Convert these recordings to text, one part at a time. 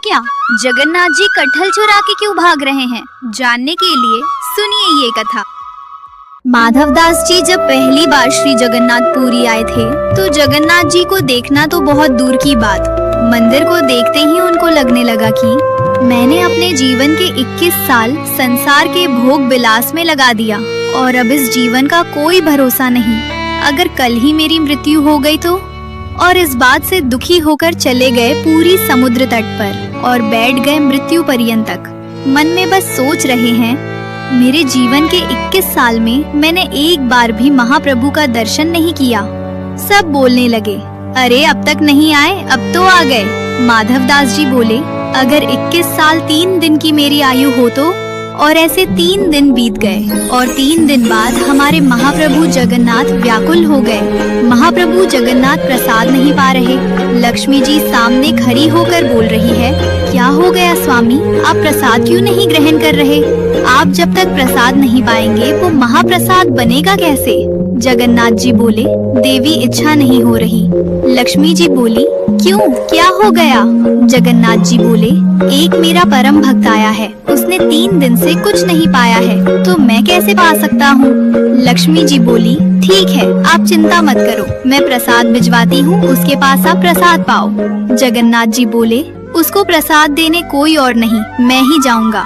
क्या? जगन्नाथ जी कटहल चुरा के क्यों भाग रहे हैं? जानने के लिए सुनिए ये कथा। माधवदास जी जब पहली बार श्री जगन्नाथपुरी आए थे तो जगन्नाथ जी को देखना तो बहुत दूर की बात, मंदिर को देखते ही उनको लगने लगा कि मैंने अपने जीवन के 21 साल संसार के भोग विलास में लगा दिया और अब इस जीवन का कोई भरोसा नहीं। अगर कल ही मेरी मृत्यु हो गई तो? और इस बात से दुखी होकर चले गए पूरी समुद्र तट पर और बैठ गए मृत्यु पर्यंत तक। मन में बस सोच रहे हैं, मेरे जीवन के 21 साल में मैंने एक बार भी महाप्रभु का दर्शन नहीं किया। सब बोलने लगे, अरे अब तक नहीं आए, अब तो आ गए। माधवदास जी बोले, अगर 21 साल 3 दिन की मेरी आयु हो तो? और ऐसे 3 दिन बीत गए और 3 दिन बाद हमारे महाप्रभु जगन्नाथ व्याकुल हो गए। महाप्रभु जगन्नाथ प्रसाद नहीं पा रहे। लक्ष्मी जी सामने खड़ी होकर बोल रही है, क्या हो गया स्वामी, आप प्रसाद क्यों नहीं ग्रहण कर रहे? आप जब तक प्रसाद नहीं पाएंगे वो महाप्रसाद बनेगा कैसे? जगन्नाथ जी बोले, देवी इच्छा नहीं हो रही। लक्ष्मी जी बोली, क्यों, क्या हो गया? जगन्नाथ जी बोले, एक मेरा परम भक्त आया है, उसने 3 दिन से कुछ नहीं पाया है, तो मैं कैसे पा सकता हूँ? लक्ष्मी जी बोली, ठीक है, आप चिंता मत करो, मैं प्रसाद भिजवाती हूँ, उसके पास आप प्रसाद पाओ। जगन्नाथ जी बोले, उसको प्रसाद देने कोई और नहीं, मैं ही जाऊँगा।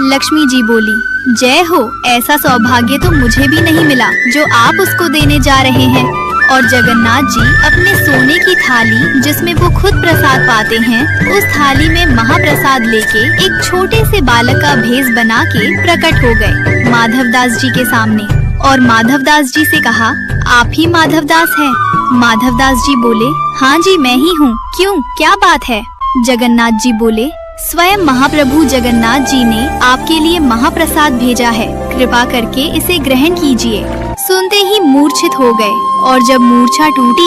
लक्ष्मी जी बोली, जय हो, ऐसा सौभाग्य तो मुझे भी नहीं मिला जो आप उसको देने जा रहे हैं। और जगन्नाथ जी अपने सोने की थाली जिसमें वो खुद प्रसाद पाते हैं, उस थाली में महाप्रसाद लेके एक छोटे से बालक का भेष बना के प्रकट हो गए माधवदास जी के सामने। और माधवदास जी से कहा, आप ही माधवदास हैं? माधवदास जी बोले, हाँ जी मैं ही हूँ, क्यों, क्या बात है? जगन्नाथ जी बोले, स्वयं महाप्रभु जगन्नाथ जी ने आपके लिए महाप्रसाद भेजा है, कृपा करके इसे ग्रहण कीजिए। सुनते ही मूर्छित हो गए और जब मूर्छा टूटी